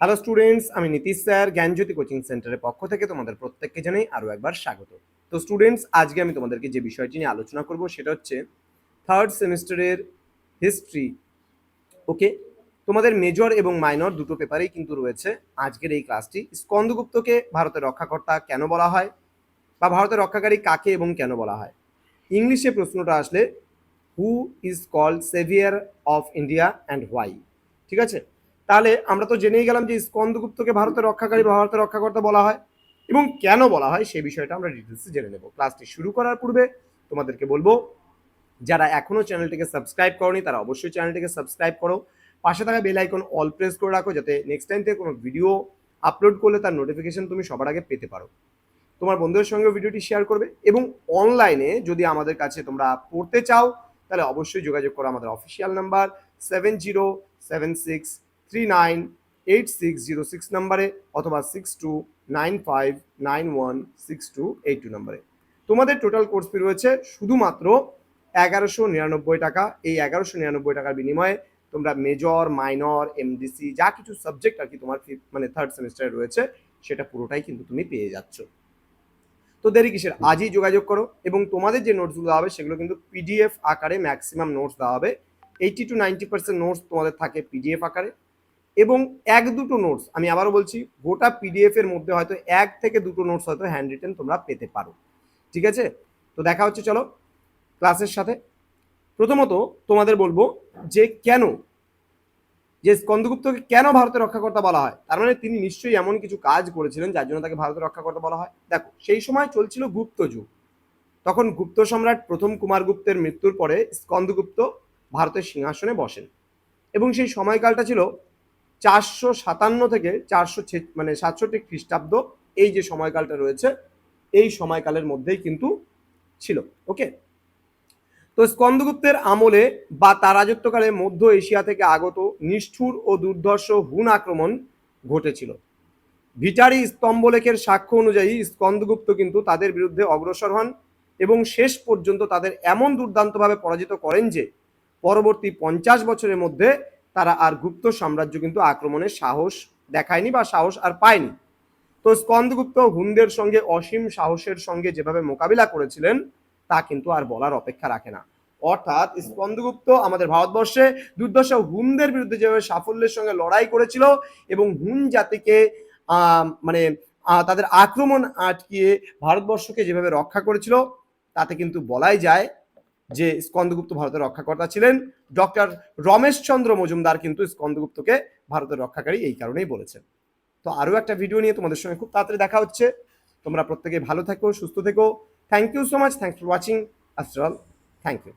Hello students, আমি Nitish sir জ্ঞানজ্যোতি coaching সেন্টারের পক্ষ থেকে তোমাদের প্রত্যেককে জানাই আরও একবার স্বাগত। তো স্টুডেন্টস, আজকে আমি তোমাদেরকে যে বিষয়টি নিয়ে আলোচনা করব সেটা হচ্ছে থার্ড সেমিস্টারের হিস্ট্রি। ওকে, তোমাদের মেজর এবং মাইনর দুটো পেপারেই কিন্তু রয়েছে আজকের এই ক্লাসটি। স্কন্দগুপ্তকে ভারতের রক্ষাকর্তা কেন বলা হয়, বা ভারতের রক্ষাকারী কাকে এবং কেন বলা হয়। ইংলিশে প্রশ্নটা আসলে who is called saviour of India and why. ঠিক আছে, তাহলে আমরা তো জেনেই গেলাম যে স্কন্দগুপ্তকে ভারতের রক্ষাকারী বা ভারতের রক্ষাকর্তা বলা হয়, এবং কেন বলা হয় সেই বিষয়টা আমরা ডিটেলসে জেনে নেব। ক্লাসটি শুরু করার পূর্বে তোমাদেরকে বলবো, যারা এখনো চ্যানেলটিকে সাবস্ক্রাইব করোনি তারা অবশ্যই চ্যানেলটিকে সাবস্ক্রাইব করো, পাশে থাকা বেল আইকন অল প্রেস করে রাখো, যাতে নেক্সট টাইম থেকে কোনো ভিডিও আপলোড করলে তার নোটিফিকেশন তুমি সবার আগে পেতে পারো। তোমার বন্ধুদের সঙ্গে ভিডিওটি শেয়ার করবে, এবং অনলাইনে যদি আমাদের কাছে তোমরা পড়তে চাও তাহলে অবশ্যই যোগাযোগ করো আমাদের অফিসিয়াল নাম্বার 7076398606 নাম্বারে, অথবা 6295916282 নাম্বারে। তোমাদের টোটাল কোর্স ফি রয়েছে শুধুমাত্র 1199 টাকা। এই 1199 টাকার বিনিময়ে তোমরা মেজর, মাইনর, এমডিসি যা কিছু সাবজেক্ট আর কি তোমার থার্ড সেমিস্টারে রয়েছে সেটা পুরোটাই কিন্তু তুমি পেয়ে যাচ্ছ। তো দেরি কিসের, আজই যোগাযোগ করো। এবং তোমাদের যে নোটসগুলো দেওয়া হবে সেগুলো কিন্তু পিডিএফ আকারে ম্যাক্সিমাম নোটস দেওয়া হবে। 80 to 90% নোটস তোমাদের থাকে পিডিএফ আকারে, এবং এক দুটো নোটস, আমি আবারও বলছি, গোটা পিডিএফ এর মধ্যে হয়তো এক থেকে দুটো নোটস হয়তো হ্যান্ড রিটেন তোমরা পেতে পারো। ঠিক আছে, তো দেখা হচ্ছে চলো ক্লাসের সাথে। প্রথমত তোমাদের বলবো যে কেন, যে স্কন্দগুপ্তকে কেন ভারতের রক্ষাকর্তা বলা হয়। তার মানে তিনি নিশ্চয়ই এমন কিছু কাজ করেছিলেন যার জন্য তাকে ভারতের রক্ষাকর্তা বলা হয়। দেখো, সেই সময় চলছিল গুপ্ত যুগ। তখন গুপ্ত সম্রাট প্রথম কুমারগুপ্তের মৃত্যুর পরে স্কন্দগুপ্ত ভারতের সিংহাসনে বসেন, এবং সেই সময়কালটা ছিল 457 থেকে 67 খ্রিস্টাব্দ। এই যে সময়কালটা রয়েছে এই সময়কালের মধ্যেই কিন্তু ছিল। ওকে, তো স্কন্দগুপ্তের আমলে বা তার রাজত্বকালে মধ্য এশিয়া থেকে আগত নিষ্ঠুর ও দুর্ধর্ষ হুন আক্রমণ ঘটেছিল। ভিটারি স্তম্ভলেখের সাক্ষ্য অনুযায়ী স্কন্দগুপ্ত কিন্তু তাদের বিরুদ্ধে অগ্রসর হন, এবং শেষ পর্যন্ত তাদের এমন দুর্দান্তভাবে পরাজিত করেন যে পরবর্তী 50 বছরের মধ্যে তারা আর গুপ্ত সাম্রাজ্য কিন্তু আক্রমণের সাহস দেখায়নি বা সাহস আর পায়নি। তো স্কন্দগুপ্ত হুনদের সঙ্গে অসীম সাহসের সঙ্গে যেভাবে মোকাবিলা করেছিলেন তা কিন্তু আর বলার অপেক্ষা রাখে না। অর্থাৎ স্কন্দগুপ্ত আমাদের ভারতবর্ষে দুর্দশা হুনদের বিরুদ্ধে যেভাবে সাফল্যের সঙ্গে লড়াই করেছিল, এবং হুন জাতিকে মানে তাদের আক্রমণ আটকিয়ে ভারতবর্ষকে যেভাবে রক্ষা করেছিল, তাতে কিন্তু বলাই যায় যে স্কন্দগুপ্ত ভারতের রক্ষাকর্তা ছিলেন। ডক্টর রমেশচন্দ্র মজুমদার কিন্তু স্কন্দগুপ্তকে ভারতের রক্ষাকারী এই কারণেই বলেছেন। তো আরও একটা ভিডিও নিয়ে তোমাদের সঙ্গে খুব তাড়াতাড়ি দেখা হচ্ছে। তোমরা প্রত্যেকে ভালো থেকো, সুস্থ থেকো। Thank you so much, thanks for watching. After all, thank you.